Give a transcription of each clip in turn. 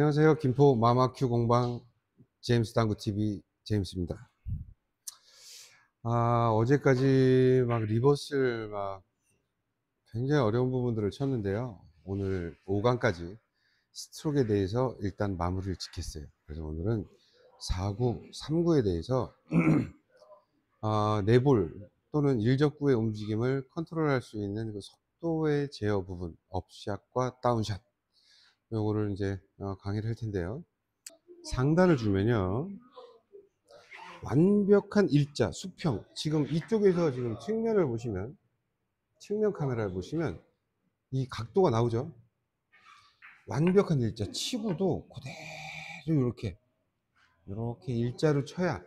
안녕하세요. 김포 마마큐 공방 제임스 당구TV 제임스입니다. 어제까지 막 리버스를 막 굉장히 어려운 부분들을 쳤는데요. 오늘 5강까지 스트로크에 대해서 일단 마무리를 짓겠어요. 그래서 오늘은 4구, 3구에 대해서 4볼 또는 일적구의 움직임을 컨트롤할 수 있는 그 속도의 제어 부분, 업샷과 다운샷, 요거를 이제 강의를 할 텐데요. 상단을 주면요, 완벽한 일자, 수평. 지금 이쪽에서 지금 측면을 보시면, 측면 카메라를 보시면 이 각도가 나오죠. 완벽한 일자, 치고도 그대로 이렇게 일자로 쳐야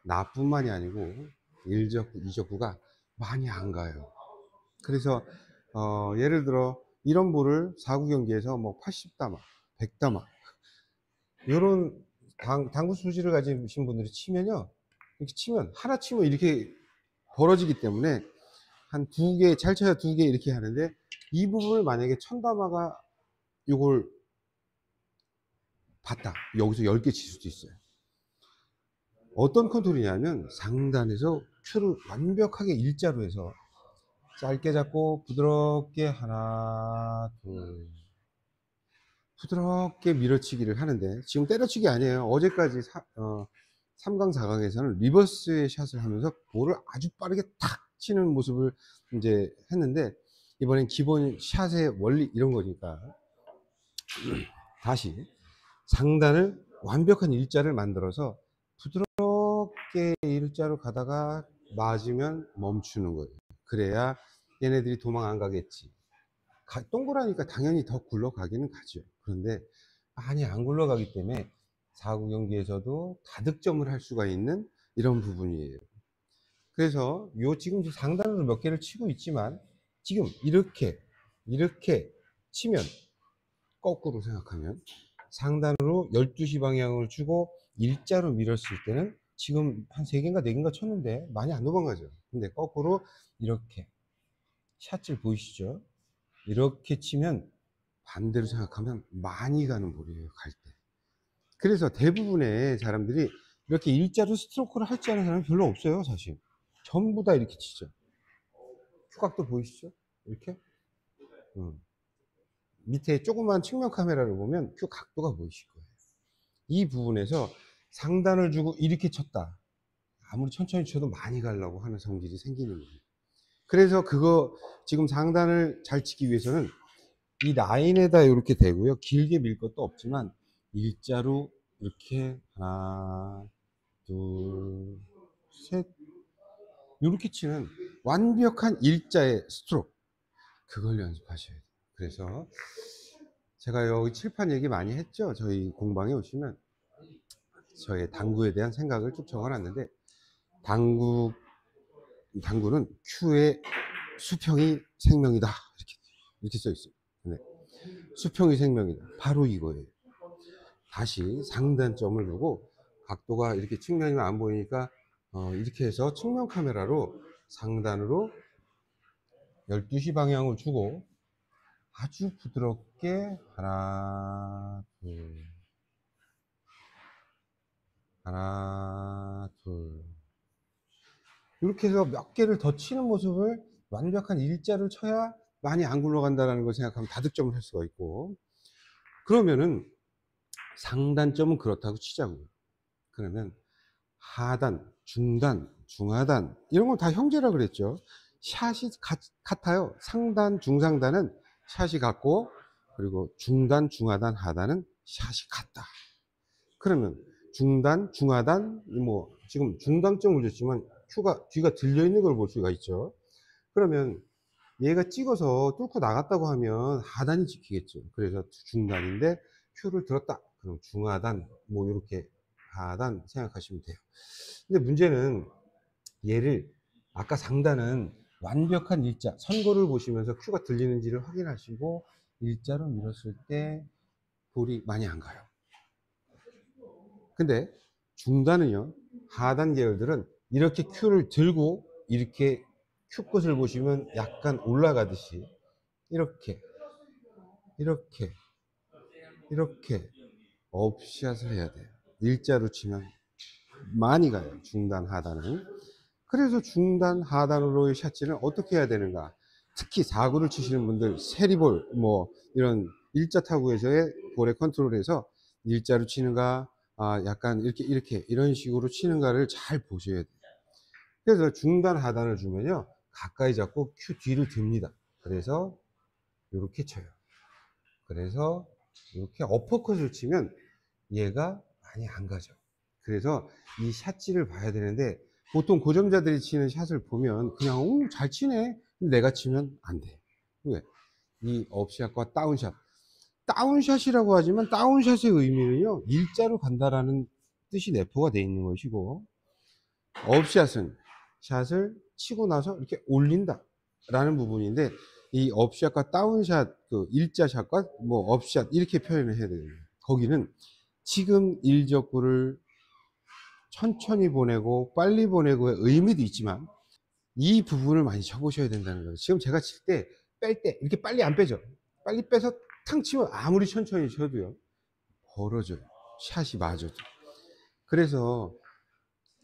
나뿐만이 아니고 일적구, 이적구가 많이 안 가요. 그래서 예를 들어 이런 볼을 4구 경기에서 뭐 80다마, 100다마 이런 당구 수질을 가지신 분들이 치면요, 이렇게 치면 하나 치면 이렇게 벌어지기 때문에 한 두 개, 잘 쳐야 두 개 이렇게 하는데, 이 부분을 만약에 천다마가 이걸 봤다, 여기서 10개 칠 수도 있어요. 어떤 컨트롤이냐면 상단에서 큐를 완벽하게 일자로 해서 짧게 잡고 부드럽게 하나 둘 부드럽게 밀어치기를 하는데, 지금 때려치기 아니에요. 어제까지 3강 4강에서는 리버스의 샷을 하면서 볼을 아주 빠르게 탁 치는 모습을 이제 했는데, 이번엔 기본 샷의 원리 이런 거니까 다시 상단을 완벽한 일자를 만들어서 부드럽게 일자로 가다가 맞으면 멈추는 거예요. 그래야 얘네들이 도망 안 가겠지. 동그라니까 당연히 더 굴러가기는 가죠. 그런데 많이 안 굴러가기 때문에 4구 경기에서도 다득점을 할 수가 있는 이런 부분이에요. 그래서 지금 상단으로 몇 개를 치고 있지만, 지금 이렇게 치면, 거꾸로 생각하면 상단으로 12시 방향을 주고 일자로 밀었을 때는 지금 한 3개인가 4개인가 쳤는데 많이 안 도망가죠. 근데 거꾸로 이렇게 샷질 보이시죠? 이렇게 치면 반대로 생각하면 많이 가는 볼이에요, 갈 때. 그래서 대부분의 사람들이 이렇게 일자로 스트로크를 할 줄 아는 사람이 별로 없어요, 사실. 전부 다 이렇게 치죠. 큐각도 보이시죠? 이렇게. 밑에 조그만 측면 카메라를 보면 큐 각도가 보이실 거예요. 이 부분에서 상단을 주고 이렇게 쳤다, 아무리 천천히 쳐도 많이 가려고 하는 성질이 생기는 거예요. 그래서 그거 지금 상단을 잘 치기 위해서는 이 라인에다 이렇게 대고요, 길게 밀 것도 없지만 일자로 이렇게 하나 둘 셋 이렇게 치는 완벽한 일자의 스트로크, 그걸 연습하셔야 돼요. 그래서 제가 여기 칠판 얘기 많이 했죠. 저희 공방에 오시면 저의 당구에 대한 생각을 쭉 적어놨는데, 당구는 큐의 수평이 생명이다, 이렇게 써 있어요. 네. 수평이 생명이다, 바로 이거예요. 다시 상단점을 두고 각도가 이렇게 측면이면 안 보이니까 이렇게 해서 측면 카메라로 상단으로 12시 방향을 주고 아주 부드럽게 하나 둘 이렇게 해서 몇 개를 더 치는 모습을, 완벽한 일자를 쳐야 많이 안 굴러간다는 걸 생각하면 다득점을 할 수가 있고, 그러면은 상단점은 그렇다고 치자고요. 그러면 하단, 중단, 중하단 이런 건 다 형제라 그랬죠. 샷이 같아요. 상단, 중상단은 샷이 같고, 그리고 중단, 중하단, 하단은 샷이 같다. 그러면 중단, 중하단, 뭐 지금 중단점을 줬지만 큐가 뒤가 들려 있는 걸 볼 수가 있죠. 그러면 얘가 찍어서 뚫고 나갔다고 하면 하단이 찍히겠죠. 그래서 중단인데 큐를 들었다, 그럼 중하단, 뭐 이렇게 하단 생각하시면 돼요. 근데 문제는 얘를, 아까 상단은 완벽한 일자, 선거를 보시면서 큐가 들리는지를 확인하시고 일자로 밀었을 때 볼이 많이 안 가요. 근데 중단은요, 하단 계열들은 이렇게 큐를 들고 이렇게 큐 끝을 보시면 약간 올라가듯이 이렇게 이렇게 업샷을 해야 돼요. 일자로 치면 많이 가요. 중단, 하단은. 그래서 중단, 하단으로의 샷지는 어떻게 해야 되는가? 특히 4구를 치시는 분들, 세리볼, 뭐, 이런 일자 타구에서의 볼의 컨트롤에서 일자로 치는가, 약간 이렇게, 이런 식으로 치는가를 잘 보셔야 돼요. 그래서 중단, 하단을 주면요. 가까이 잡고 큐 뒤를 듭니다. 그래서 이렇게 쳐요. 그래서 이렇게 어퍼컷을 치면 얘가 많이 안 가죠. 그래서 이 샷지를 봐야 되는데 보통 고점자들이 치는 샷을 보면 그냥 잘 치네. 내가 치면 안 돼. 왜? 이 업샷과 다운샷. 다운샷이라고 하지만 다운샷의 의미는요. 일자로 간다라는 뜻이 내포가 되어 있는 것이고 업샷은 샷을 치고 나서 이렇게 올린다 라는 부분인데 이 업샷과 다운샷, 그 일자샷과 뭐 업샷 이렇게 표현을 해야 되거든요. 거기는 지금 일적구를 천천히 보내고 빨리 보내고의 의미도 있지만 이 부분을 많이 쳐보셔야 된다는 거예요. 지금 제가 칠 때 뺄 때 이렇게 빨리 안 빼죠. 빨리 빼서 탕 치면 아무리 천천히 쳐도요 벌어져요. 샷이 맞아도. 그래서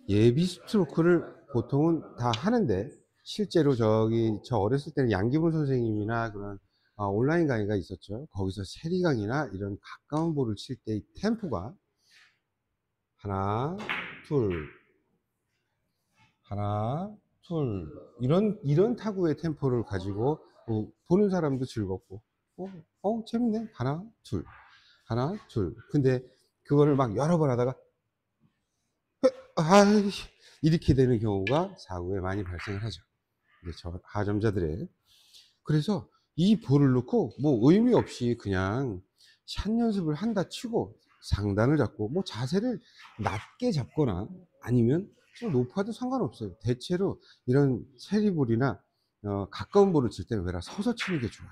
예비 스트로크를 보통은 다 하는데 실제로 저 어렸을 때는 양기문 선생님이나 그런 온라인 강의가 있었죠. 거기서 세리강이나 이런 가까운 볼을 칠 때 이 템포가 하나, 둘, 하나, 둘 이런 타구의 템포를 가지고 보는 사람도 즐겁고 재밌네. 하나, 둘, 하나, 둘. 근데 그거를 막 여러 번 하다가 이렇게 되는 경우가 사고에 많이 발생을 하죠. 저 하점자들의. 그래서 이 볼을 놓고 뭐 의미 없이 그냥 샷 연습을 한다 치고 상단을 잡고 뭐 자세를 낮게 잡거나 아니면 좀 높아도 상관없어요. 대체로 이런 세리볼이나 가까운 볼을 칠 때는 왜라 서서 치는 게 좋아요.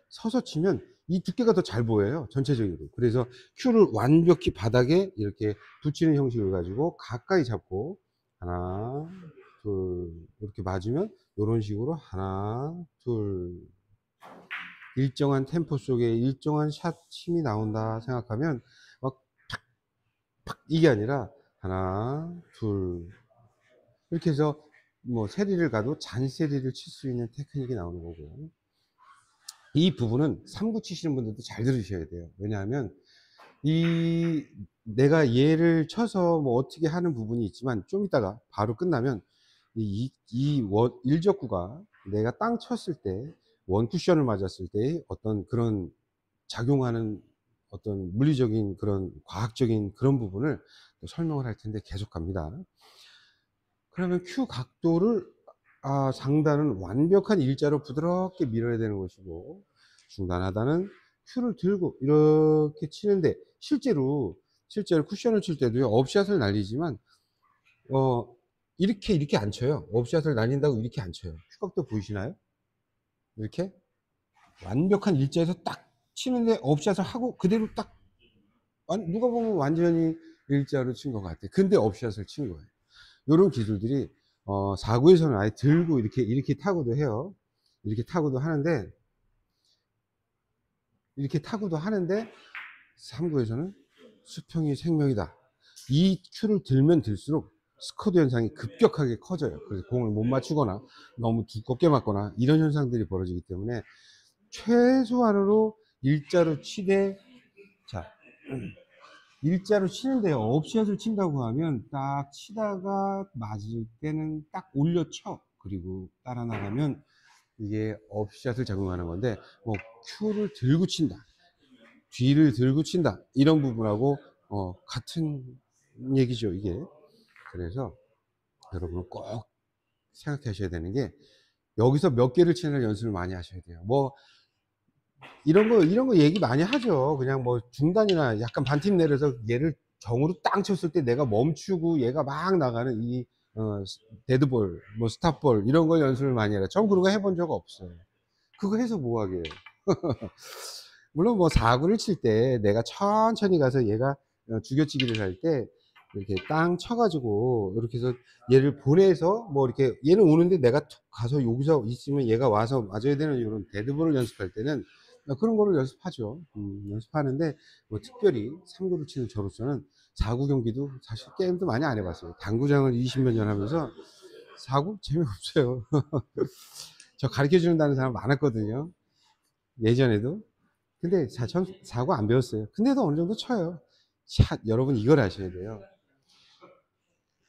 서서 치면 이 두께가 더 잘 보여요. 전체적으로. 그래서 큐를 완벽히 바닥에 이렇게 붙이는 형식을 가지고 가까이 잡고 하나, 둘 이렇게 맞으면 이런 식으로 하나, 둘 일정한 템포 속에 일정한 샷 힘이 나온다 생각하면 막 팍팍 이게 아니라 하나, 둘 이렇게 해서 뭐 세리를 가도 잔세리를 칠 수 있는 테크닉이 나오는 거고 이 부분은 3구 치시는 분들도 잘 들으셔야 돼요. 왜냐하면 내가 얘를 쳐서 뭐 어떻게 하는 부분이 있지만 좀 이따가 바로 끝나면 일적구가 내가 땅 쳤을 때 원쿠션을 맞았을 때 어떤 그런 작용하는 어떤 물리적인 그런 과학적인 그런 부분을 설명을 할 텐데 계속 갑니다. 그러면 큐 각도를 상단은 완벽한 일자로 부드럽게 밀어야 되는 것이고 중단 하단은 큐를 들고 이렇게 치는데 실제로 쿠션을 칠 때도요 업샷을 날리지만 이렇게 안 쳐요. 업샷을 날린다고 이렇게 안 쳐요. 큐 각도 보이시나요? 이렇게 완벽한 일자에서 딱 치는데 업샷을 하고 그대로 딱 누가 보면 완전히 일자로 친 것 같아. 근데 업샷을 친 거예요. 이런 기술들이 4구에서는 아예 들고 이렇게 타고도 해요. 이렇게 타고도 하는데 3구에서는 수평이 생명이다. 이 큐를 들면 들수록 스커드 현상이 급격하게 커져요. 그래서 공을 못 맞추거나 너무 두껍게 맞거나 이런 현상들이 벌어지기 때문에 최소한으로 일자로 치되 일자로 치는데요. 업샷을 친다고 하면 딱 치다가 맞을 때는 딱 올려쳐. 그리고 따라 나가면 이게 업샷을 적용하는 건데 뭐 큐를 들고 친다. 뒤를 들고 친다. 이런 부분하고 같은 얘기죠, 이게. 그래서 여러분은 꼭 생각하셔야 되는 게 여기서 몇 개를 치는 연습을 많이 하셔야 돼요. 뭐 이런 거 얘기 많이 하죠. 그냥 뭐 중단이나 약간 반팀 내려서 얘를 정으로 땅 쳤을 때 내가 멈추고 얘가 막 나가는 이 데드볼, 뭐 스탑볼 이런 거 연습을 많이 해라. 전 그런 거 해본 적 없어요. 그거 해서 뭐 하게요. 물론 뭐 4구를 칠 때 내가 천천히 가서 얘가 죽여치기를 할 때 이렇게 땅 쳐가지고 이렇게 해서 얘를 보내서 뭐 이렇게 얘는 오는데 내가 툭 가서 여기서 있으면 얘가 와서 맞아야 되는 이런 데드볼을 연습할 때는 그런 거를 연습하죠. 연습하는데 뭐 특별히 3구를 치는 저로서는 4구 경기도 사실 게임도 많이 안 해봤어요. 당구장을 20몇 년 하면서 4구 재미없어요. 저 가르쳐 주는다는 사람 많았거든요. 예전에도. 근데 전 4구 안 배웠어요. 근데도 어느 정도 쳐요. 샷, 여러분 이걸 아셔야 돼요.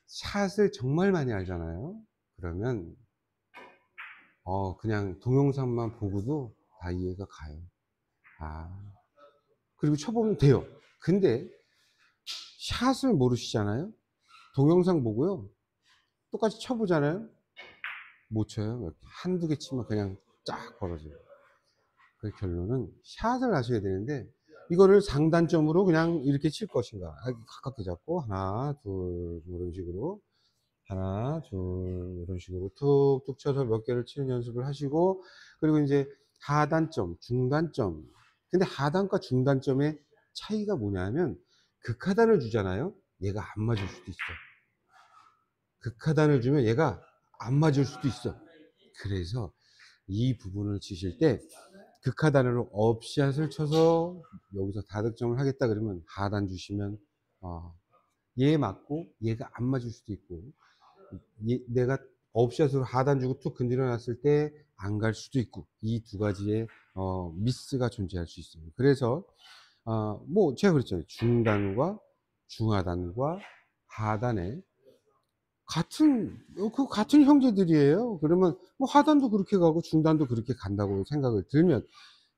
샷을 정말 많이 알잖아요. 그러면 그냥 동영상만 보고도 다 이해가 가요. 아, 그리고 쳐보면 돼요. 근데 샷을 모르시잖아요. 동영상 보고요. 똑같이 쳐보잖아요. 못 쳐요. 한두 개 치면 그냥 쫙 벌어져요. 그 결론은 샷을 하셔야 되는데 이거를 상단점으로 그냥 이렇게 칠 것인가. 가깝게 잡고 하나, 둘 이런 식으로 하나, 둘 이런 식으로 툭툭 쳐서 몇 개를 치는 연습을 하시고 그리고 이제 하단점, 중단점. 근데 하단과 중단점의 차이가 뭐냐면 극하단을 주잖아요. 얘가 안 맞을 수도 있어. 극하단을 주면 얘가 안 맞을 수도 있어. 그래서 이 부분을 치실 때 극하단으로 업샷을 쳐서 여기서 다득점을 하겠다 그러면 하단 주시면 얘 맞고 얘가 안 맞을 수도 있고 내가 업샷으로 하단 주고 툭 건드려 놨을 때 안 갈 수도 있고 이 두 가지의 미스가 존재할 수 있어요. 그래서 뭐 제가 그랬잖아요. 중단과 중하단과 하단에 같은 형제들이에요. 그러면 뭐 하단도 그렇게 가고 중단도 그렇게 간다고 생각을 들면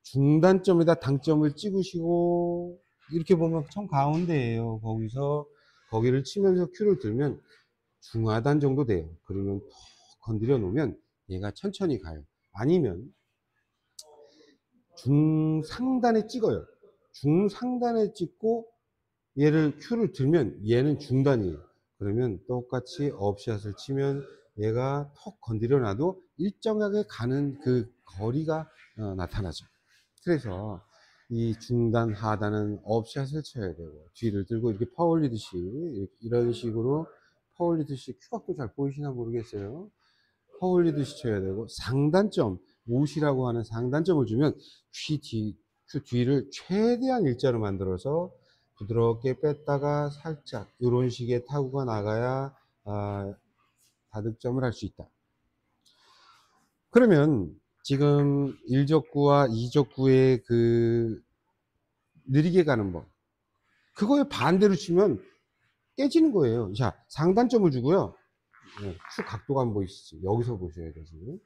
중단점에다 당점을 찍으시고 이렇게 보면 청 가운데에요. 거기서 거기를 치면서 큐를 들면 중하단 정도 돼요. 그러면 톡 건드려 놓으면 얘가 천천히 가요. 아니면 중상단에 찍어요. 중상단에 찍고 얘를 큐를 들면 얘는 중단이에요. 그러면 똑같이 업샷을 치면 얘가 턱 건드려 놔도 일정하게 가는 그 거리가 나타나죠. 그래서 이 중단 하단은 업샷을 쳐야 되고 뒤를 들고 이렇게 퍼올리듯이 이런 식으로 퍼올리듯이 큐각도 잘 보이시나 모르겠어요. 퍼올리듯이 쳐야 되고 상단점 옷이라고 하는 상단점을 주면 큐 뒤를 최대한 일자로 만들어서 부드럽게 뺐다가 살짝 이런 식의 타구가 나가야 다득점을 할 수 있다. 그러면 지금 1적구와 2적구의 그 느리게 가는 법 그거에 반대로 치면 깨지는 거예요. 자, 상단점을 주고요. 큐 각도가 안 보이시죠? 여기서 보셔야 돼요. 지금.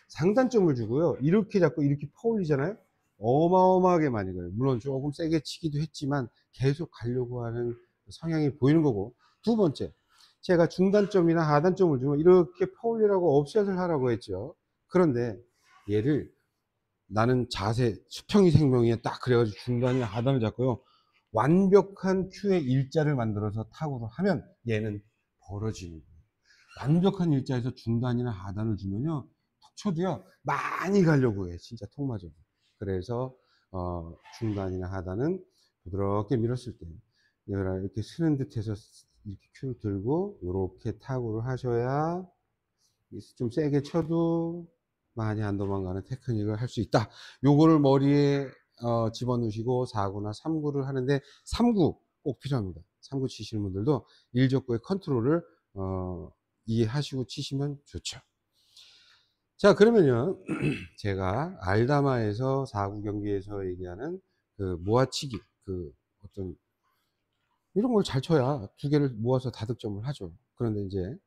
상단점을 주고요. 이렇게 잡고 이렇게 퍼올리잖아요. 어마어마하게 많이 가요. 물론 조금 세게 치기도 했지만 계속 가려고 하는 성향이 보이는 거고. 두 번째, 제가 중단점이나 하단점을 주면 이렇게 퍼올리라고 업샷을 하라고 했죠. 그런데 얘를 나는 자세, 수평이 생명이에 딱 그래가지고 중단이나 하단을 잡고요. 완벽한 큐의 일자를 만들어서 타구를 하면 얘는 벌어지는 거예요. 완벽한 일자에서 중단이나 하단을 주면요. 톡 쳐도요. 많이 가려고 해. 진짜 톡 맞아요. 그래서 중단이나 하단은 부드럽게 밀었을 때 이렇게 쓰는 듯해서 이렇게 큐를 들고 이렇게 타구를 하셔야 좀 세게 쳐도 많이 안 도망가는 테크닉을 할 수 있다. 요거를 머리에 집어넣으시고 4구나 3구를 하는데 3구 꼭 필요합니다. 3구 치시는 분들도 1적구의 컨트롤을 이해하시고 치시면 좋죠. 자, 그러면요. 제가 알다마에서 4구 경기에서 얘기하는 그 모아치기, 그 어떤 이런 걸 잘 쳐야 두 개를 모아서 다득점을 하죠. 그런데 이제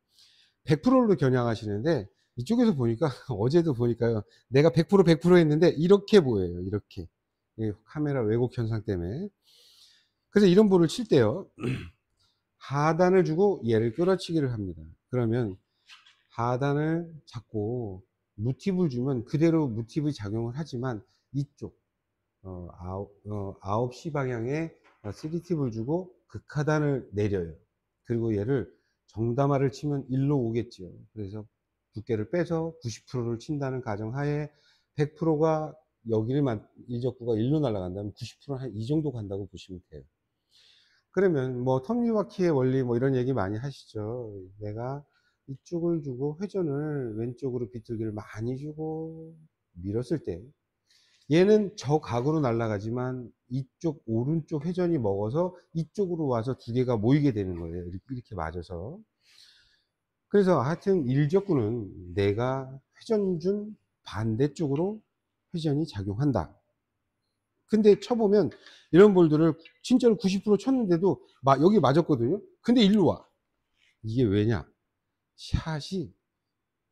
100%로 겨냥하시는데 이쪽에서 보니까 어제도 보니까요. 내가 100% 했는데 이렇게 보여요. 이렇게. 카메라 왜곡 현상 때문에. 그래서 이런 볼을 칠 때요. 하단을 주고 얘를 끌어치기를 합니다. 그러면 하단을 잡고 무팁을 주면 그대로 무팁의 작용을 하지만 이쪽 9시 방향에 3팁을 주고 극하단을 내려요. 그리고 얘를 정담화를 치면 일로 오겠죠. 그래서 두께를 빼서 90%를 친다는 가정하에 100%가 여기를 일적구가 일로 날아간다면 90%는 한 이 정도 간다고 보시면 돼요. 그러면 뭐 톱니바퀴의 원리 뭐 이런 얘기 많이 하시죠. 내가 이쪽을 주고 회전을 왼쪽으로 비틀기를 많이 주고 밀었을 때 얘는 저 각으로 날아가지만 이쪽 오른쪽 회전이 먹어서 이쪽으로 와서 두 개가 모이게 되는 거예요. 이렇게 맞아서. 그래서 하여튼 일적구는 내가 회전 준 반대쪽으로 회전이 작용한다. 근데 쳐보면 이런 볼들을 진짜로 90% 쳤는데도 여기 맞았거든요. 근데 일로 와. 이게 왜냐? 샷이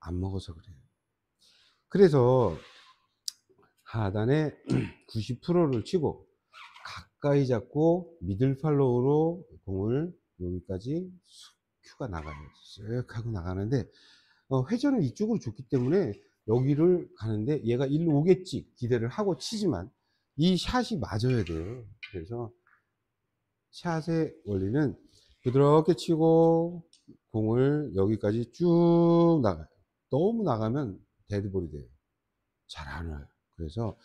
안 먹어서 그래요. 그래서 하단에 90%를 치고 가까이 잡고 미들 팔로우로 공을 여기까지 큐가 나가요. 쓱 하고 나가는데 회전을 이쪽으로 줬기 때문에 여기를 가는데 얘가 일로 오겠지 기대를 하고 치지만 이 샷이 맞아야 돼요. 그래서 샷의 원리는 부드럽게 치고 공을 여기까지 쭉 나가요. 너무 나가면 데드볼이 돼요. 잘 안 와요. 그래서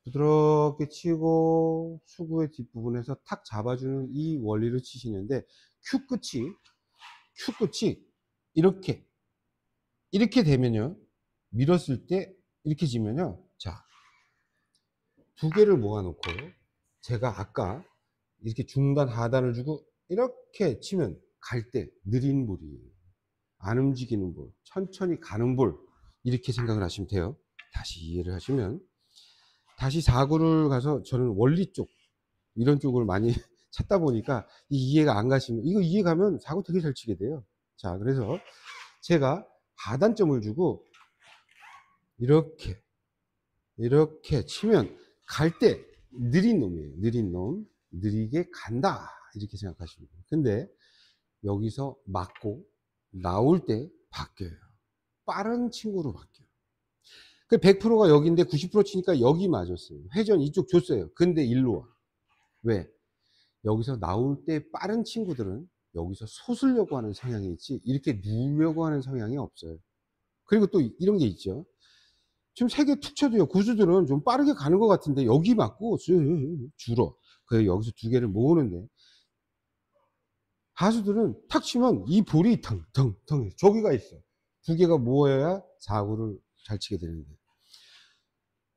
부드럽게 치고 수구의 뒷부분에서 탁 잡아주는 이 원리를 치시는데 큐 끝이 이렇게 되면요, 밀었을 때 이렇게 지면요, 자, 두 개를 모아놓고 제가 아까 이렇게 중단 하단을 주고 이렇게 치면 갈 때 느린 볼이에요. 안 움직이는 볼, 천천히 가는 볼, 이렇게 생각을 하시면 돼요. 다시 이해를 하시면, 다시 4구를 가서 저는 원리 쪽 이런 쪽을 많이 찾다 보니까 이 이해가 안 가시면, 이거 이해 가면 4구 되게 잘 치게 돼요. 자, 그래서 제가 하단점을 주고 이렇게 치면 갈 때 느린 놈이에요. 느린 놈, 느리게 간다, 이렇게 생각하시면 돼요. 근데 여기서 맞고 나올 때 바뀌어요. 빠른 친구로 바뀌어요. 그 100%가 여기인데 90% 치니까 여기 맞았어요. 회전 이쪽 줬어요. 근데 일로 와. 왜? 여기서 나올 때 빠른 친구들은 여기서 솟으려고 하는 성향이 있지 이렇게 누우려고 하는 성향이 없어요. 그리고 또 이런 게 있죠. 지금 세 개 툭 쳐도요, 고수들은 좀 빠르게 가는 것 같은데 여기 맞고 줄어. 그래서 여기서 두 개를 모으는데 가수들은 탁 치면 이 볼이 텅텅텅 저기가 있어. 두 개가 모여야 4구를 잘 치게 되는데,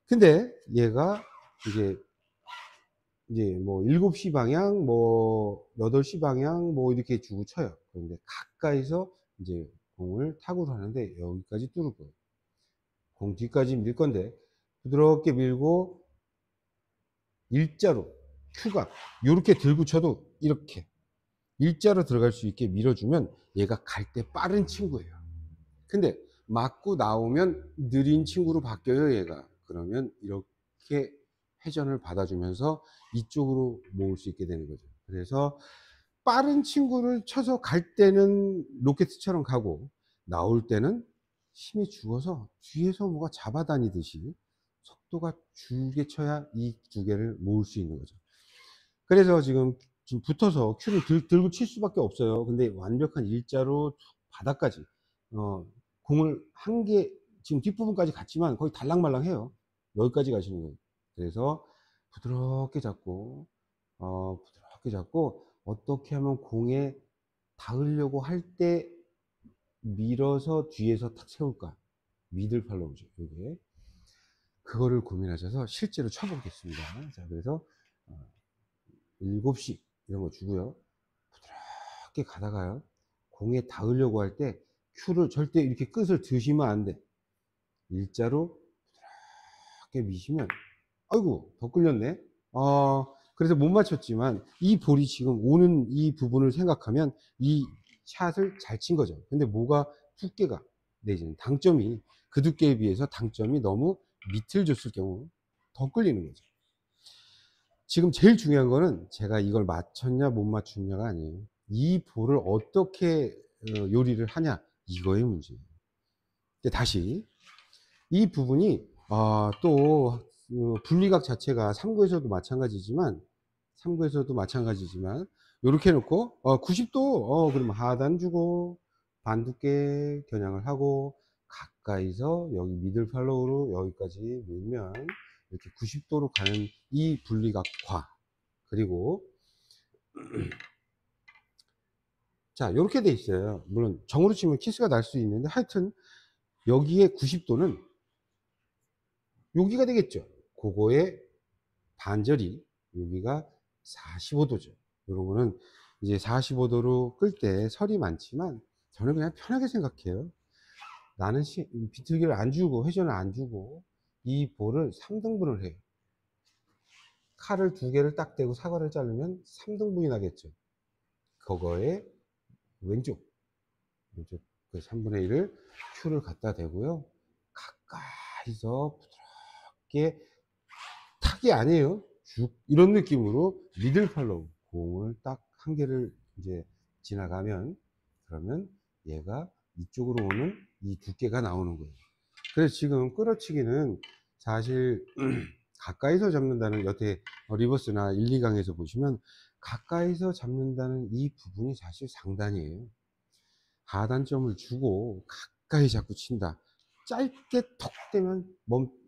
근데 얘가 이제 뭐 7시 방향, 뭐 8시 방향, 뭐 이렇게 주고 쳐요. 그런데 가까이서 이제 공을 타구를 하는데 여기까지 뚫을 거예요. 공 뒤까지 밀 건데 부드럽게 밀고 일자로 큐가 이렇게 들고 쳐도 이렇게 일자로 들어갈 수 있게 밀어주면 얘가 갈 때 빠른 친구예요. 근데 맞고 나오면 느린 친구로 바뀌어요, 얘가. 그러면 이렇게 회전을 받아주면서 이쪽으로 모을 수 있게 되는 거죠. 그래서 빠른 친구를 쳐서 갈 때는 로켓처럼 가고 나올 때는 힘이 죽어서 뒤에서 뭐가 잡아다니듯이 속도가 줄게 쳐야 이 두 개를 모을 수 있는 거죠. 그래서 지금 붙어서 큐를 들고 칠 수밖에 없어요. 근데 완벽한 일자로 바닥까지 공을 한 개, 지금 뒷부분까지 갔지만 거의 달랑말랑해요. 여기까지 가시는 거예요. 그래서 부드럽게 잡고 어떻게 하면 공에 닿으려고 할 때 밀어서 뒤에서 탁 세울까? 미들 팔로우죠. 이게 그거를 고민하셔서 실제로 쳐보겠습니다. 자, 그래서 7시 이런 거 주고요. 부드럽게 가다가요, 공에 닿으려고 할 때 큐를 절대 이렇게 끝을 드시면 안 돼. 일자로 부드럽게 미시면, 아이고 더 끌렸네. 그래서 못 맞췄지만 이 볼이 지금 오는 이 부분을 생각하면 이 샷을 잘 친 거죠. 근데 뭐가 두께가 내지는 당점이 그 두께에 비해서 당점이 너무 밑을 줬을 경우 더 끌리는 거죠. 지금 제일 중요한 거는 제가 이걸 맞췄냐 못 맞췄냐가 아니에요. 이 볼을 어떻게 요리를 하냐, 이거의 문제예요. 다시 이 부분이 또 분리각 자체가 3구에서도 마찬가지지만 이렇게 해놓고 90도 그러면 하단 주고 반두께 겨냥을 하고 가까이서 여기 미들 팔로우로 여기까지 밀면 이렇게 90도로 가는 이 분리각과, 그리고 자 이렇게 돼 있어요. 물론 정으로 치면 키스가 날 수 있는데 하여튼 여기에 90도는 여기가 되겠죠. 그거의 반절이 여기가 45도죠. 이런 거는 이제 45도로 끌 때 설이 많지만 저는 그냥 편하게 생각해요. 나는 비틀기를 안 주고 회전을 안 주고 이 볼을 3등분을 해요. 칼을 2개를 딱 대고 사과를 자르면 3등분이 나겠죠. 그거에 왼쪽 그 3분의 1을 큐를 갖다 대고요. 가까이서 부드럽게 탁이 아니에요. 쭉 이런 느낌으로 미들 팔로우 공을 딱 한 개를 이제 지나가면 그러면 얘가 이쪽으로 오는 이 두께가 나오는 거예요. 그래서 지금 끌어치기는 사실 가까이서 잡는다는 여태 리버스나 1, 2강에서 보시면 가까이서 잡는다는 이 부분이 사실 상단이에요. 하단점을 주고 가까이 자꾸 친다. 짧게 톡 되면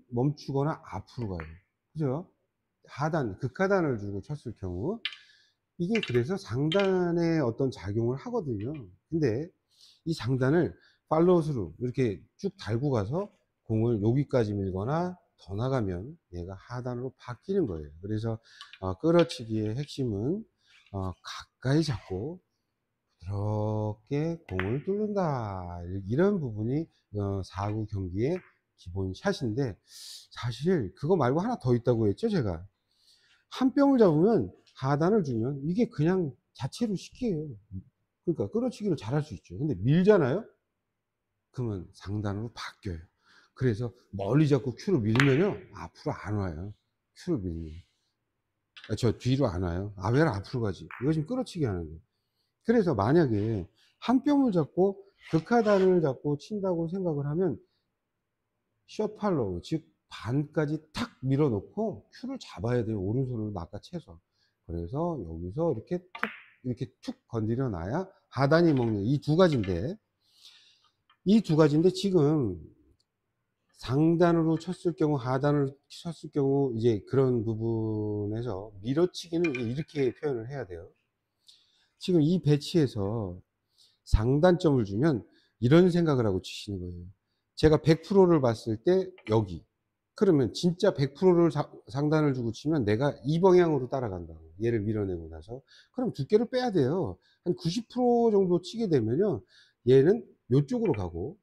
멈추거나 앞으로 가요. 그죠? 극하단을 주고 쳤을 경우 이게 그래서 상단에 어떤 작용을 하거든요. 근데 이 상단을 팔로우스루 이렇게 쭉 달고 가서 공을 여기까지 밀거나 더 나가면 얘가 하단으로 바뀌는 거예요. 그래서 끌어치기의 핵심은 가까이 잡고 부드럽게 공을 뚫는다, 이런 부분이 4구 경기의 기본 샷인데, 사실 그거 말고 하나 더 있다고 했죠. 제가 한 병을 잡으면 하단을 주면 이게 그냥 자체로 쉽게요. 그러니까 끌어치기를 잘할 수 있죠. 근데 밀잖아요, 그러면 상단으로 바뀌어요. 그래서 멀리 잡고 큐를 밀면요 앞으로 안 와요. 큐를 밀면 저 뒤로 안 와요. 왜 앞으로 가지? 이거 지금 끌어치기 하는 거예요. 그래서 만약에 한 뼘을 잡고 극하단을 잡고 친다고 생각을 하면 숏팔로우, 즉 반까지 탁 밀어놓고 큐를 잡아야 돼요. 오른손으로 낚아채서. 그래서 여기서 이렇게 툭 건드려 놔야 하단이 먹는 이 두 가지인데, 지금 상단으로 쳤을 경우 하단으로 쳤을 경우 이제 그런 부분에서 밀어치기는 이렇게 표현을 해야 돼요. 지금 이 배치에서 상단점을 주면 이런 생각을 하고 치시는 거예요. 제가 100%를 봤을 때 여기, 그러면 진짜 100%를 상단을 주고 치면 내가 이 방향으로 따라간다고, 얘를 밀어내고 나서 그럼 두께를 빼야 돼요. 한 90% 정도 치게 되면요 얘는 이쪽으로 가고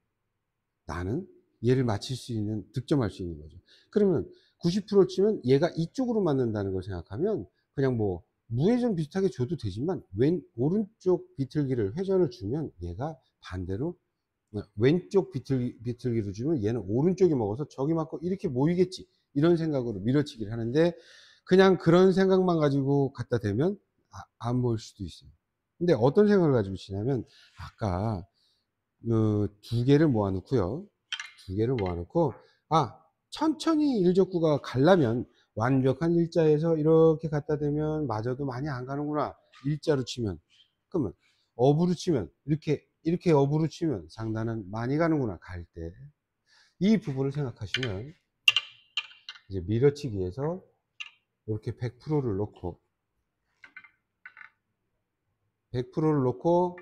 나는 얘를 맞힐 수 있는, 득점할 수 있는 거죠. 그러면 90% 치면 얘가 이쪽으로 맞는다는 걸 생각하면 그냥 뭐 무회전 비슷하게 줘도 되지만 오른쪽 비틀기를 회전을 주면 얘가 반대로 왼쪽 비틀기를 주면 얘는 오른쪽이 먹어서 저기 맞고 이렇게 모이겠지, 이런 생각으로 밀어치기를 하는데, 그냥 그런 생각만 가지고 갖다 대면 안 모일 수도 있어요. 근데 어떤 생각을 가지고 치냐면 아까 2개를 모아 놓고요. 2개를 모아 놓고 천천히 일적구가 가려면 완벽한 일자에서 이렇게 갖다 대면 맞아도 많이 안 가는구나. 일자로 치면. 그러면 업으로 치면 이렇게 업으로 치면 상단은 많이 가는구나. 갈 때. 이 부분을 생각하시면 이제 밀어치기에서 이렇게 100%를 놓고 100%를 놓고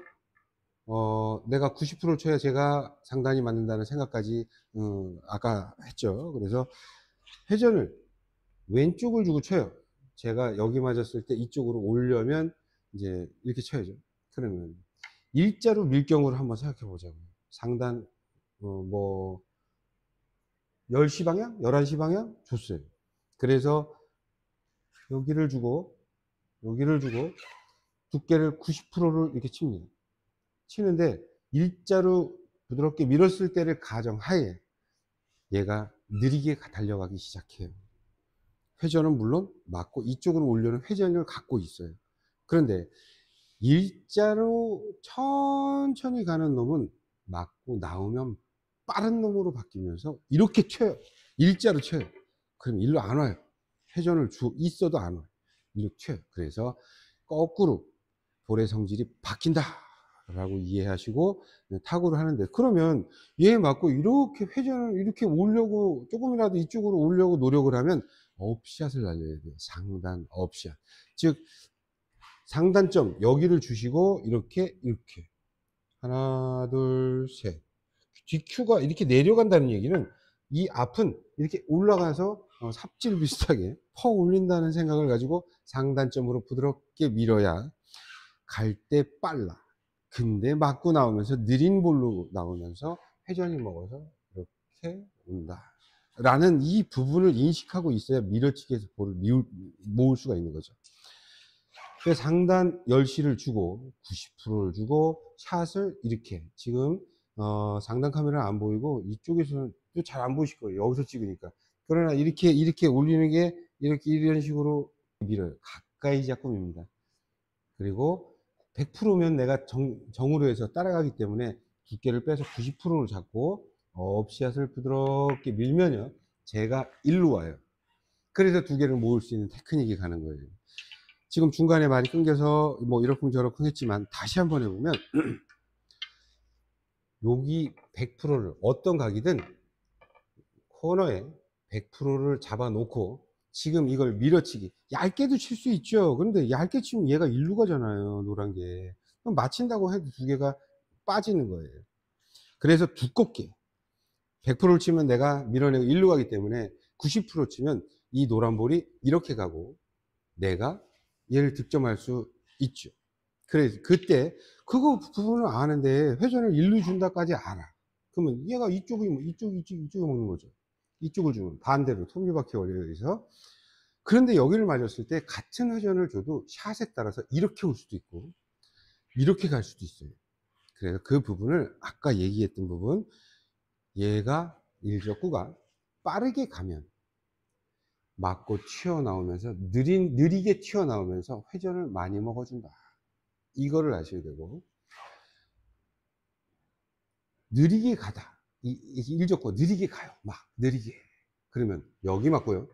내가 90%를 쳐야 제가 상단이 맞는다는 생각까지 아까 했죠. 그래서 회전을 왼쪽을 주고 쳐요. 제가 여기 맞았을 때 이쪽으로 오려면 이제 이렇게 쳐야죠. 그러면 일자로 밀 경우를 한번 생각해 보자고요. 상단 뭐 10시 방향, 11시 방향 줬어요. 그래서 여기를 주고 두께를 90%를 이렇게 칩니다. 치는데 일자로 부드럽게 밀었을 때를 가정하에 얘가 느리게 달려가기 시작해요. 회전은 물론 맞고 이쪽으로 올려는 회전을 갖고 있어요. 그런데 일자로 천천히 가는 놈은 맞고 나오면 빠른 놈으로 바뀌면서 이렇게 쳐요. 일자로 쳐요. 그럼 일로 안 와요. 회전을 있어도 안 와요. 이렇게 쳐요. 그래서 거꾸로 볼의 성질이 바뀐다 라고 이해하시고 타구를 하는데, 그러면 얘 맞고 이렇게 회전을 이렇게 오려고 조금이라도 이쪽으로 오려고 노력을 하면 업샷을 날려야 돼요. 상단 업샷. 즉 상단점 여기를 주시고 이렇게 하나 둘 셋, 뒷큐가 이렇게 내려간다는 얘기는 이 앞은 이렇게 올라가서 삽질 비슷하게 퍼 올린다는 생각을 가지고 상단점으로 부드럽게 밀어야 갈 때 빨라. 근데 맞고 나오면서 느린 볼로 나오면서 회전이 먹어서 이렇게 온다. 라는 이 부분을 인식하고 있어야 밀어치기에서 볼을 모을 수가 있는 거죠. 그래서 상단 10시를 주고 90%를 주고 샷을 이렇게 지금 상단 카메라 안 보이고 이쪽에서는 또 잘 안 보이실 거예요. 여기서 찍으니까. 그러나 이렇게 올리는 게 이렇게 이런 식으로 밀어요. 가까이 잡고 밉니다. 그리고 100%면 내가 정으로 해서 따라가기 때문에 두께를 빼서 90%를 잡고 업샷을 부드럽게 밀면요 제가 일로 와요. 그래서 두 개를 모을 수 있는 테크닉이 가는 거예요. 지금 중간에 많이 끊겨서 뭐 이러쿵저러쿵 했지만 다시 한번 해보면 여기 100%를 어떤 각이든 코너에 100%를 잡아 놓고 지금 이걸 밀어치기 얇게도 칠 수 있죠. 그런데 얇게 치면 얘가 일로 가잖아요. 노란 게. 그럼 맞힌다고 해도 두 개가 빠지는 거예요. 그래서 두껍게 100%를 치면 내가 밀어내고 일로 가기 때문에 90% 치면 이 노란 볼이 이렇게 가고 내가 얘를 득점할 수 있죠. 그래서 그때 그거 부분을 아는데 회전을 일로 준다까지 알아. 그러면 얘가 이쪽이 이쪽이 먹는 거죠. 이쪽을 주면 반대로 톱니바퀴 원리에 의해서. 그런데 여기를 맞았을 때 같은 회전을 줘도 샷에 따라서 이렇게 올 수도 있고 이렇게 갈 수도 있어요. 그래서 그 부분을 아까 얘기했던 부분, 얘가 일적구가 빠르게 가면 맞고 튀어나오면서 느리게 튀어나오면서 회전을 많이 먹어준다. 이거를 아셔야 되고, 느리게 가다. 일적구 느리게 가요. 막 느리게. 그러면 여기 맞고요.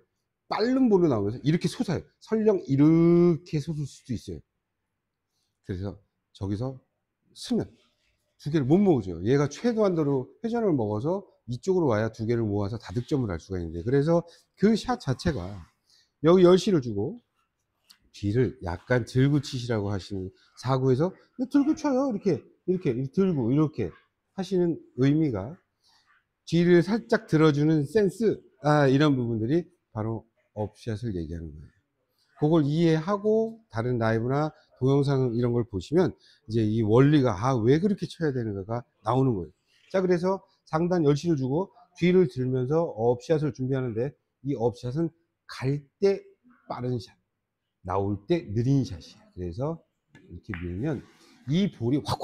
빠른 볼로 나오면서 이렇게 솟아요. 설령 이렇게 솟을 수도 있어요. 그래서 저기서 쓰면 두 개를 못 모으죠. 얘가 최소한도로 회전을 먹어서 이쪽으로 와야 두 개를 모아서 다득점을 할 수가 있는데, 그래서 그 샷 자체가 여기 10시를 주고 뒤를 약간 들고 치시라고 하시는, 사구에서 들고 쳐요. 이렇게 들고 이렇게 하시는 의미가 뒤를 살짝 들어주는 센스, 이런 부분들이 바로 업샷을 얘기하는 거예요. 그걸 이해하고 다른 라이브나 동영상 이런 걸 보시면 이제 이 원리가 왜 그렇게 쳐야 되는가가 나오는 거예요. 자, 그래서 상단 10시를 주고 뒤를 들면서 업샷을 준비하는데, 이 업샷은 갈 때 빠른 샷, 나올 때 느린 샷이에요. 그래서 이렇게 밀면 이 볼이 확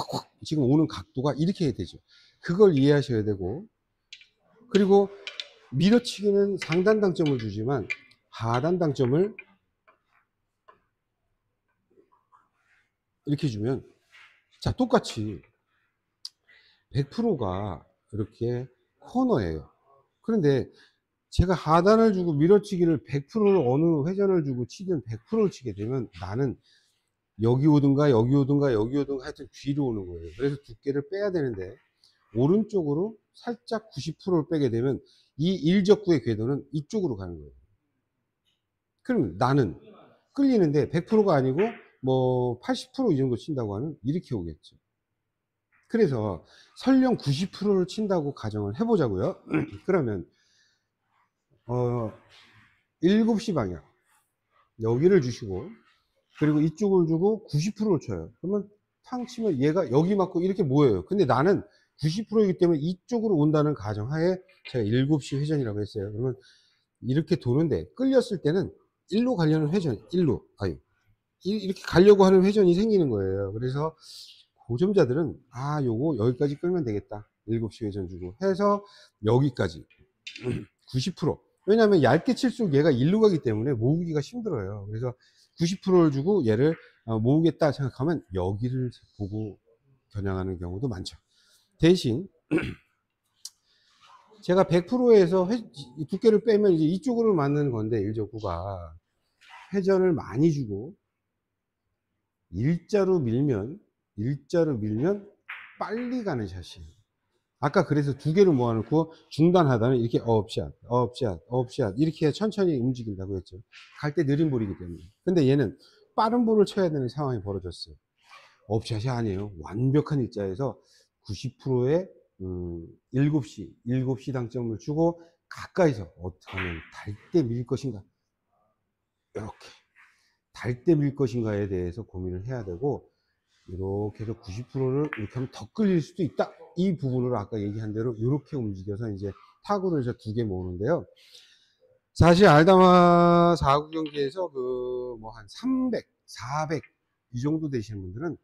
지금 오는 각도가 이렇게 되죠. 그걸 이해하셔야 되고, 그리고 밀어치기는 상단 당점을 주지만 하단 당점을 이렇게 주면, 자, 똑같이 100%가 이렇게 코너예요. 그런데 제가 하단을 주고 밀어치기를 100%를 어느 회전을 주고 치든 100%를 치게 되면 나는 여기 오든가 여기 오든가 여기 오든가 하여튼 뒤로 오는 거예요. 그래서 두께를 빼야 되는데 오른쪽으로 살짝 90%를 빼게 되면 이 일적구의 궤도는 이쪽으로 가는 거예요. 그럼 나는 끌리는데 100%가 아니고 뭐 80% 이 정도 친다고 하면 이렇게 오겠죠. 그래서 설령 90%를 친다고 가정을 해보자고요. 그러면 7시 방향 여기를 주시고 그리고 이쪽을 주고 90%를 쳐요. 그러면 탕 치면 얘가 여기 맞고 이렇게 모여요. 근데 나는 90%이기 때문에 이쪽으로 온다는 가정하에 제가 7시 회전이라고 했어요. 그러면 이렇게 도는데 끌렸을 때는 일로 가려는 회전, 이렇게 가려고 하는 회전이 생기는 거예요. 그래서 고점자들은 요거 여기까지 끌면 되겠다. 7시 회전 주고 해서 여기까지 90%. 왜냐하면 얇게 칠수록 얘가 일로 가기 때문에 모으기가 힘들어요. 그래서 90%를 주고 얘를 모으겠다 생각하면 여기를 보고 겨냥하는 경우도 많죠. 대신 제가 100%에서 두께를 빼면 이제 이쪽으로 맞는 건데, 일적구가 회전을 많이 주고 일자로 밀면 빨리 가는 샷이에요. 아까 그래서 두 개를 모아놓고 중단 하단은 이렇게 업샷 이렇게 천천히 움직인다고 했죠. 갈 때 느린 볼이기 때문에. 근데 얘는 빠른 볼을 쳐야 되는 상황이 벌어졌어요. 업샷이 아니에요. 완벽한 일자에서 90%의 7시 당점을 주고 가까이서 어떻게 하면 달 때 밀 것인가, 이렇게 달 때 밀 것인가에 대해서 고민을 해야 되고, 이렇게 해서 90%를 이렇게 하면 더 끌릴 수도 있다. 이 부분으로 아까 얘기한 대로 이렇게 움직여서 이제 타구를 이제 2개 모으는데요. 사실 알다마 4구 경기에서 그 뭐 한 300, 400 이 정도 되시는 분들은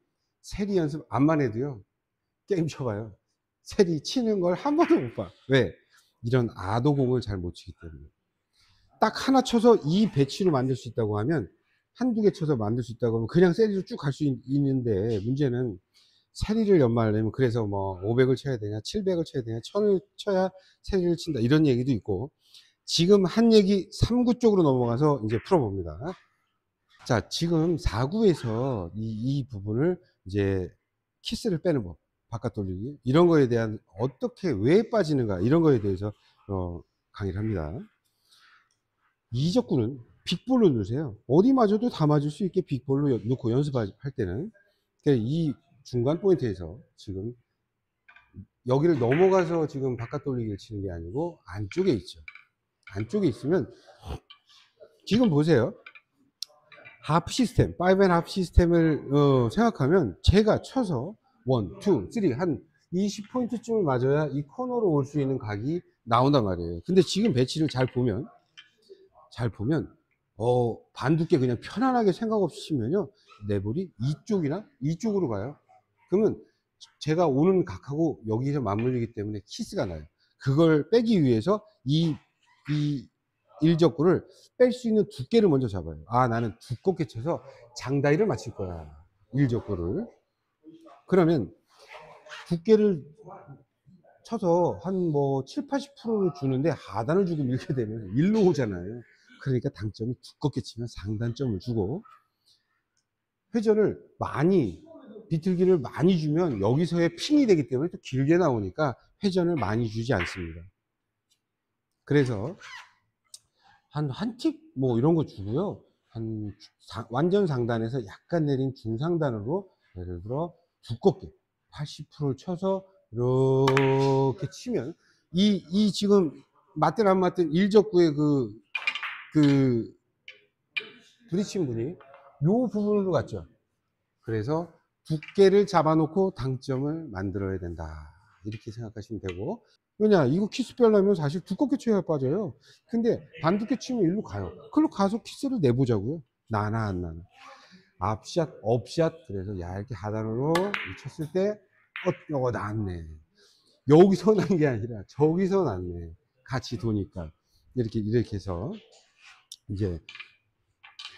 세리 연습 안만 해도요, 게임 쳐봐요. 세리 치는 걸 한 번도 못 봐. 왜? 이런 아도공을 잘 못 치기 때문에. 딱 하나 쳐서 이 배치로 만들 수 있다고 하면, 한두 개 쳐서 만들 수 있다고 하면 그냥 세리로 쭉 갈 수 있는데, 문제는 세리를 연마하려면 그래서 뭐 500을 쳐야 되냐, 700을 쳐야 되냐, 1000을 쳐야 세리를 친다, 이런 얘기도 있고. 지금 한 얘기 3구 쪽으로 넘어가서 이제 풀어봅니다. 자, 지금 4구에서 이 부분을 이제 키스를 빼는 법, 바깥 돌리기, 이런 거에 대한 어떻게 왜 빠지는가, 이런 거에 대해서 강의를 합니다. 이적구는 빅볼로 넣으세요. 어디 맞아도 다 맞을 수 있게 빅볼로 넣고 연습할 때는, 그러니까 이 중간 포인트에서 지금 여기를 넘어가서 지금 바깥 돌리기를 치는 게 아니고 안쪽에 있죠. 안쪽에 있으면, 지금 보세요. 하프 시스템, 5&하프 시스템을 생각하면 제가 쳐서 1, 2, 3 한 20포인트쯤을 맞아야 이 코너로 올 수 있는 각이 나온단 말이에요. 근데 지금 배치를 잘 보면 반 두께 그냥 편안하게 생각 없이 치면요, 내 볼이 이쪽이나 이쪽으로 가요. 그러면 제가 오는 각하고 여기서 맞물리기 때문에 키스가 나요. 그걸 빼기 위해서 이 일적구를 뺄 수 있는 두께를 먼저 잡아요. 아, 나는 두껍게 쳐서 장다리를 맞출 거야, 일적구를. 그러면 두께를 쳐서 한 뭐 7, 80%를 주는데 하단을 주고 밀게 되면 일로 오잖아요. 그러니까 당점이 두껍게 치면 상단점을 주고, 회전을 많이, 비틀기를 많이 주면 여기서의 핑이 되기 때문에 또 길게 나오니까 회전을 많이 주지 않습니다. 그래서 한 팁 뭐 이런 거 주고요. 완전 상단에서 약간 내린 중상단으로, 예를 들어 두껍게 80%를 쳐서 이렇게 치면, 이 지금 맞든 안 맞든 일적구의 그 부딪힌 분이 요 부분으로 갔죠. 그래서 두께를 잡아놓고 당점을 만들어야 된다, 이렇게 생각하시면 되고. 왜냐, 이거 키스 빼려면 사실 두껍게 쳐야 빠져요. 근데 반두께 치면 일로 가요. 그걸로 가서 키스를 내보자고요. 나나 안 나나. 앞샷, 업샷, 그래서 얇게 하단으로 쳤을 때 났네. 여기서 난 게 아니라 저기서 났네. 같이 도니까. 이렇게 해서 이제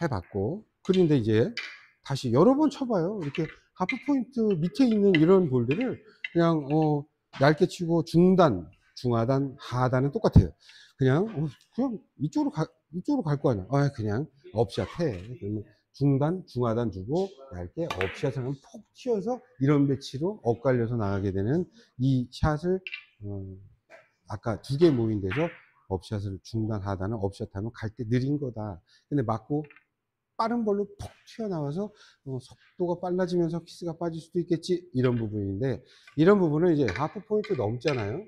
해봤고. 그런데 이제 다시 여러 번 쳐봐요. 이렇게 하프 포인트 밑에 있는 이런 볼들을 그냥 얇게 치고, 중단, 중하단, 하단은 똑같아요. 그냥 이쪽으로 갈 거 아니야. 그냥 업샷 해. 그러면 중단, 중하단 주고 얇게 업샷을 하면 폭 튀어서 이런 배치로 엇갈려서 나가게 되는 이 샷을, 아까 2개 모인 데서 업샷을, 중단, 하단을 업샷하면 갈 때 느린 거다. 근데 맞고 빠른 볼로 푹 튀어나와서 속도가 빨라지면서 키스가 빠질 수도 있겠지, 이런 부분인데, 이런 부분은 이제 하프 포인트 넘잖아요.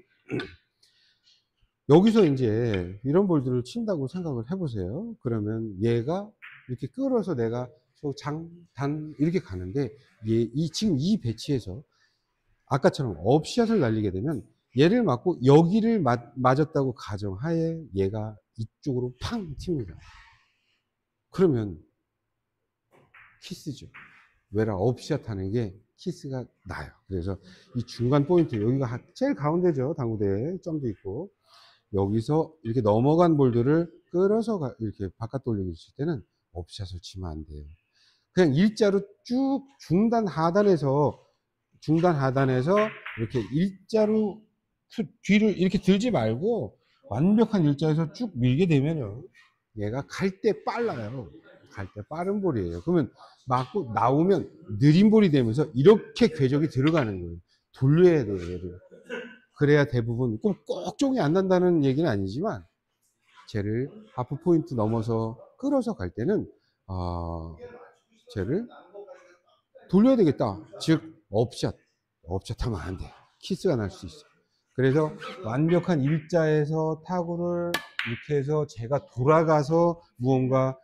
여기서 이제 이런 볼들을 친다고 생각을 해보세요. 그러면 얘가 이렇게 끌어서 내가 단 이렇게 가는데, 지금 이 배치에서 아까처럼 업샷을 날리게 되면 얘를 맞고 여기를 맞았다고 가정하에 얘가 이쪽으로 팡 튑니다. 그러면 키스죠. 왜라, 업샷 하는 게 키스가 나요. 그래서 이 중간 포인트, 여기가 제일 가운데죠. 당구대에 점도 있고, 여기서 이렇게 넘어간 볼들을 끌어서 이렇게 바깥 돌리기 칠 때는 업샷을 치면 안 돼요. 그냥 일자로 쭉 중단 하단에서 이렇게 일자로 뒤를 이렇게 들지 말고 완벽한 일자에서 쭉 밀게 되면요, 얘가 갈 때 빨라요. 갈 때 빠른 볼이에요. 그러면 맞고 나오면 느린 볼이 되면서 이렇게 궤적이 들어가는 거예요. 돌려야 돼요, 얘를. 그래야 대부분 꼭 종이 안 난다는 얘기는 아니지만, 쟤를 하프 포인트 넘어서 끌어서 갈 때는 쟤를 돌려야 되겠다. 즉 업샷 하면 안 돼. 키스가 날 수 있어. 그래서 완벽한 일자에서 타구를 이렇게 해서 제가 돌아가서 무언가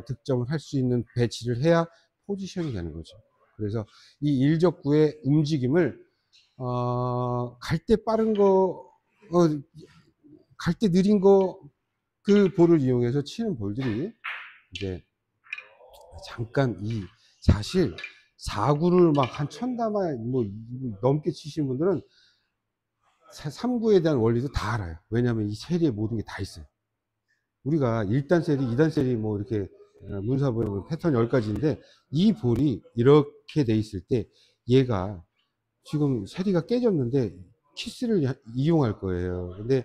득점을 할 수 있는 배치를 해야 포지션이 되는 거죠. 그래서 이 일적구의 움직임을 갈 때 빠른 거, 갈 때 느린 거, 그 볼을 이용해서 치는 볼들이 이제 잠깐 사실 4구를 막 한 천다마 뭐 넘게 치시는 분들은 3구에 대한 원리도 다 알아요. 왜냐하면 이 세리에 모든 게 다 있어요. 우리가 1단 세리, 2단 세리 뭐 이렇게 문사보형 패턴 10가지인데 이 볼이 이렇게 돼 있을 때 얘가 지금 세리가 깨졌는데 키스를 이용할 거예요. 근데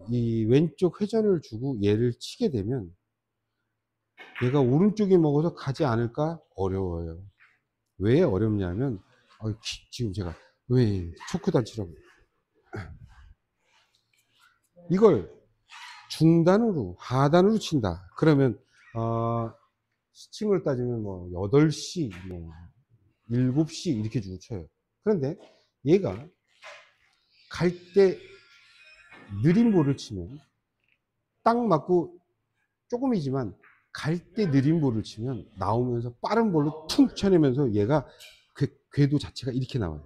이 왼쪽 회전을 주고 얘를 치게 되면 얘가 오른쪽에 먹어서 가지 않을까? 어려워요. 왜 어렵냐면 지금 제가 왜 초크단 치라고 이걸 중단으로 하단으로 친다. 그러면 스칭을 따지면 뭐 8시 뭐 7시 이렇게 주고 쳐요. 그런데 얘가 갈 때 느린 볼을 치면 딱 맞고 조금이지만 갈 때 느린 볼을 치면 나오면서 빠른 볼로 퉁 쳐내면서 얘가 궤도 자체가 이렇게 나와요.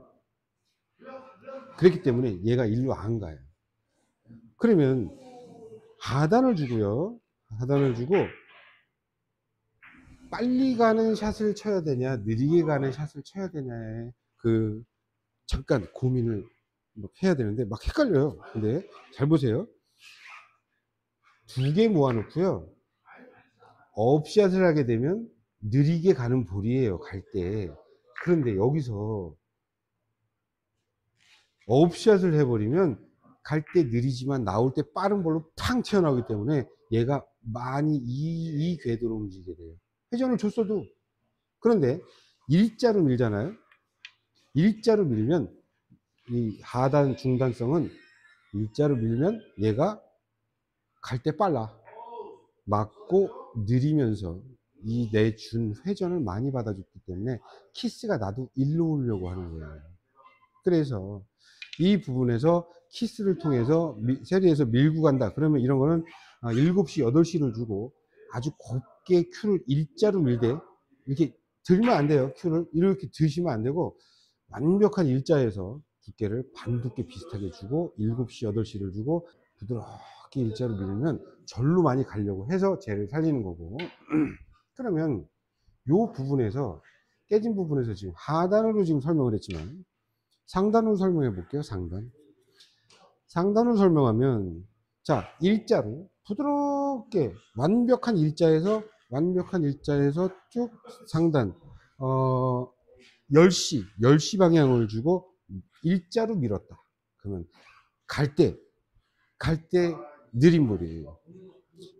그렇기 때문에 얘가 일로 안 가요. 그러면 하단을 주고요. 하단을 주고 빨리 가는 샷을 쳐야 되냐 느리게 가는 샷을 쳐야 되냐에 잠깐 고민을 해야 되는데 막 헷갈려요. 근데 잘 보세요. 2개 모아놓고요. 업샷을 하게 되면 느리게 가는 볼이에요. 갈 때. 그런데 여기서 업샷을 해버리면 갈 때 느리지만 나올 때 빠른 볼로 팡 튀어나오기 때문에 얘가 많이 이 궤도로 움직이게 돼요. 회전을 줬어도. 그런데 일자로 밀잖아요. 일자로 밀면 이 하단 중단성은 일자로 밀면 얘가 갈 때 빨라. 맞고 느리면서 이 내 준 회전을 많이 받아줬기 때문에 키스가 나도 일로 오려고 하는 거예요. 그래서 이 부분에서 키스를 통해서 세리에서 밀고 간다. 그러면 이런 거는 7시, 8시를 주고 아주 곱게 큐를 일자로 밀되 이렇게 들면 안 돼요. 큐를 이렇게 드시면 안 되고 완벽한 일자에서 두께를 반두께 비슷하게 주고 7시, 8시를 주고 부드럽게 일자로 밀면 절로 많이 가려고 해서 쟤를 살리는 거고 그러면 요 부분에서 깨진 부분에서 지금 하단으로 지금 설명을 했지만 상단으로 설명해 볼게요. 상단으로 설명하면 자 일자로 부드럽게 완벽한 일자에서 쭉 상단 10시 방향을 주고 일자로 밀었다. 그러면 갈 때 느린 볼이에요.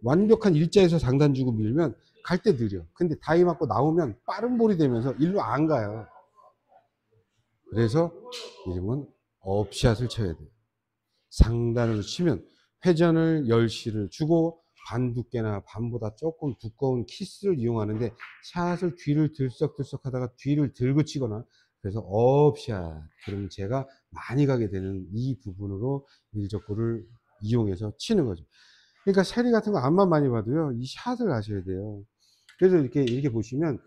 완벽한 일자에서 상단 주고 밀면 갈 때 느려. 근데 다이 맞고 나오면 빠른 볼이 되면서 일로 안 가요. 그래서 이름은 업샷을 쳐야 돼요. 상단으로 치면 회전을 10시를 주고 반두께나 반보다 조금 두꺼운 키스를 이용하는데 샷을 뒤를 들썩들썩 하다가 뒤를 들고 치거나 그래서 업샷 그러면 제가 많이 가게 되는 이 부분으로 일적구를 이용해서 치는 거죠. 그러니까 샤리 같은 거 안만 많이 봐도요 이 샷을 아셔야 돼요. 그래서 이렇게 보시면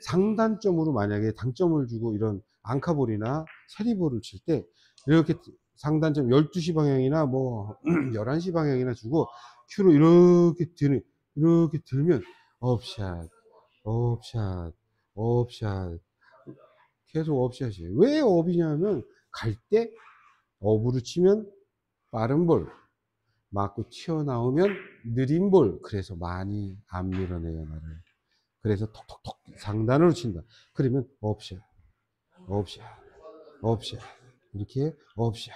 상단점으로 만약에 당점을 주고 이런 앙카볼이나 샤리볼을 칠 때 이렇게 상단점 12시 방향이나 뭐 11시 방향이나 주고 큐로 이렇게 들면 업샷 계속 업샷이에요. 왜 업이냐면 갈 때 업으로 치면 빠른 볼 맞고 튀어나오면 느린 볼 그래서 많이 안 밀어내요 나를. 그래서 톡톡톡 상단으로 친다. 그러면 업샷 이렇게 업샷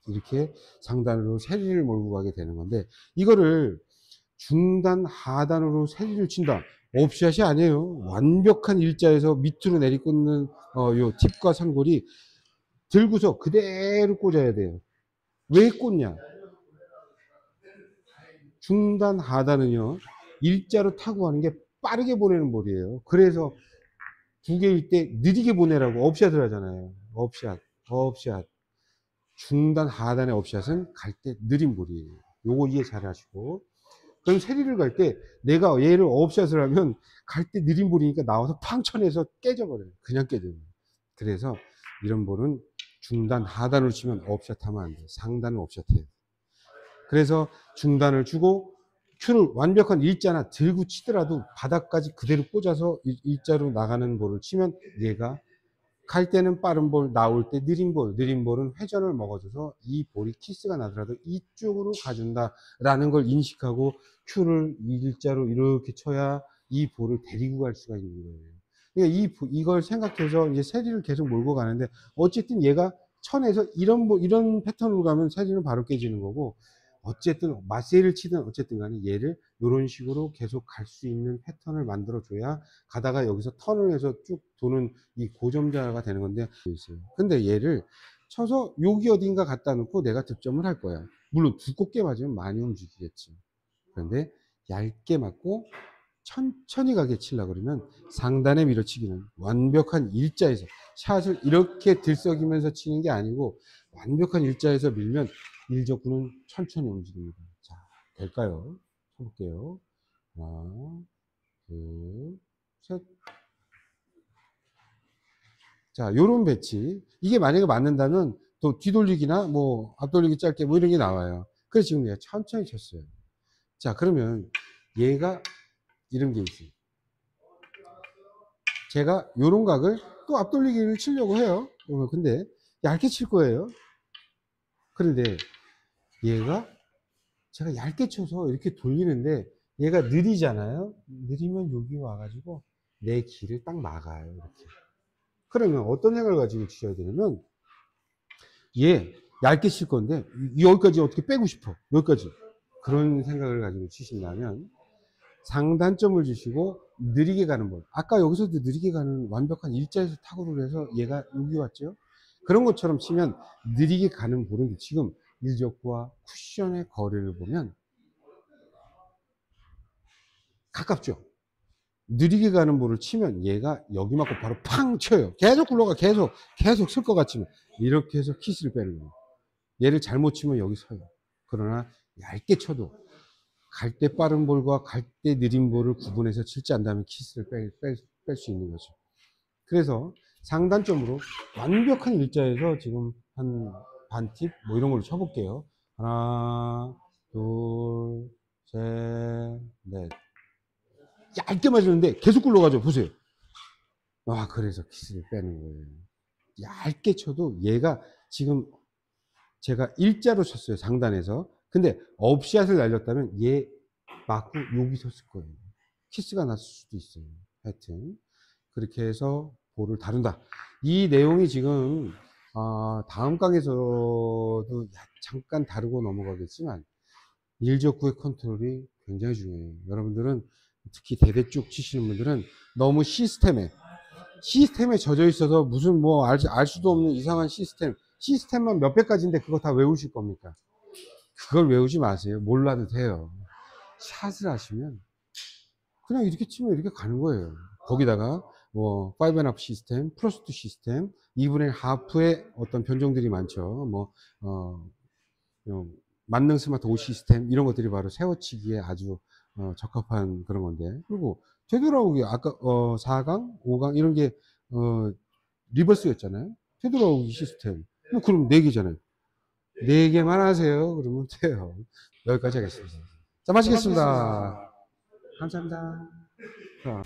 이렇게 상단으로 세리를 몰고 가게 되는 건데 이거를 중단 하단으로 세리를 친다. 업샷이 아니에요. 완벽한 일자에서 밑으로 내리꽂는 요 팁과 상골이 들고서 그대로 꽂아야 돼요. 왜 꽂냐? 중단 하단은요 일자로 타고 가는 게 빠르게 보내는 볼이에요. 그래서 2개일 때 느리게 보내라고 업샷을 하잖아요. 업샷 중단 하단의 업샷은 갈 때 느린 볼이에요. 요거 이해 잘 하시고. 그럼 세리를 갈 때 내가 얘를 업샷을 하면 갈 때 느린 볼이니까 나와서 팡 쳐내서 깨져버려요. 그냥 깨져요. 그래서 이런 볼은 중단 하단으로 치면 업샷 하면 안 돼요. 상단을 업샷 해요. 그래서 중단을 주고 큐를 완벽한 일자나 들고 치더라도 바닥까지 그대로 꽂아서 일자로 나가는 볼을 치면 얘가 갈 때는 빠른 볼, 나올 때 느린 볼, 느린 볼은 회전을 먹어줘서 이 볼이 키스가 나더라도 이쪽으로 가준다라는 걸 인식하고 큐를 일자로 이렇게 쳐야 이 볼을 데리고 갈 수가 있는 거예요. 그러니까 이걸 생각해서 이제 세리를 계속 몰고 가는데 어쨌든 얘가 천에서 이런 패턴으로 가면 세리는 바로 깨지는 거고 어쨌든 맞세를 치든 어쨌든 간에 얘를 이런 식으로 계속 갈 수 있는 패턴을 만들어 줘야 가다가 여기서 턴을 해서 쭉 도는 이 고점자가 되는 건데 있어요. 근데 얘를 쳐서 여기 어딘가 갖다 놓고 내가 득점을 할 거야. 물론 두껍게 맞으면 많이 움직이겠지. 그런데 얇게 맞고 천천히 가게 치려고 그러면 상단에 밀어치기는 완벽한 일자에서 샷을 이렇게 들썩이면서 치는 게 아니고 완벽한 일자에서 밀면 일적구는 천천히 움직입니다. 자, 될까요? 쳐볼게요. 하나, 둘, 셋. 자, 요런 배치. 이게 만약에 맞는다면 또 뒤돌리기나 뭐 앞돌리기 짧게 뭐 이런 게 나와요. 그래서 지금 내가 천천히 쳤어요. 자, 그러면 얘가 이런 게 있어요. 제가 요런 각을 또 앞돌리기를 치려고 해요. 근데 얇게 칠 거예요. 그런데 얘가 제가 얇게 쳐서 이렇게 돌리는데 얘가 느리잖아요. 느리면 여기 와가지고 내 길을 딱 막아요. 이렇게. 그러면 어떤 생각을 가지고 치셔야 되냐면 얘 얇게 칠 건데 여기까지 어떻게 빼고 싶어. 여기까지. 그런 생각을 가지고 치신다면 상단점을 주시고 느리게 가는 볼. 아까 여기서도 느리게 가는 완벽한 일자에서 타구를 해서 얘가 여기 왔죠. 그런 것처럼 치면 느리게 가는 볼은 지금 일적구와 쿠션의 거리를 보면 가깝죠. 느리게 가는 볼을 치면 얘가 여기 맞고 바로 팡 쳐요. 계속 굴러가. 계속 쓸 것 같지만 이렇게 해서 키스를 빼는 거예요. 얘를 잘못 치면 여기 서요. 그러나 얇게 쳐도 갈 때 빠른 볼과 갈 때 느린 볼을 구분해서 칠지 않다면 키스를 뺄 수 있는 거죠. 그래서 상단점으로 완벽한 일자에서 지금 한 반팁 뭐 이런 걸로 쳐볼게요. 하나, 둘, 셋, 넷. 얇게 맞았는데 계속 굴러가죠. 보세요. 아, 그래서 키스를 빼는 거예요. 얇게 쳐도 얘가 지금 제가 일자로 쳤어요. 상단에서. 근데 업샷을 날렸다면 얘 맞고 여기 섰을 거예요. 키스가 났을 수도 있어요. 하여튼 그렇게 해서 볼을 다룬다. 이 내용이 지금 다음 강에서도 잠깐 다루고 넘어가겠지만 일적구의 컨트롤이 굉장히 중요해요. 여러분들은 특히 대대쪽 치시는 분들은 너무 시스템에 젖어 있어서 무슨 뭐 알 수도 없는 이상한 시스템만 몇 백가지인데 그거 다 외우실 겁니까? 그걸 외우지 마세요. 몰라도 돼요. 샷을 하시면 그냥 이렇게 치면 이렇게 가는 거예요. 거기다가 뭐 5&1 시스템, 플러스 2 시스템, 2분의 1/2의 어떤 변종들이 많죠. 뭐 만능 스마트 5 시스템 이런 것들이 바로 세워치기에 아주 적합한 그런 건데. 그리고 되돌아오기 아까 4강, 5강 이런 게 리버스였잖아요. 되돌아오기 시스템. 그럼 4개잖아요. 4개만 하세요. 그러면 돼요. 여기까지 하겠습니다. 자, 마치겠습니다. 감사합니다. 자.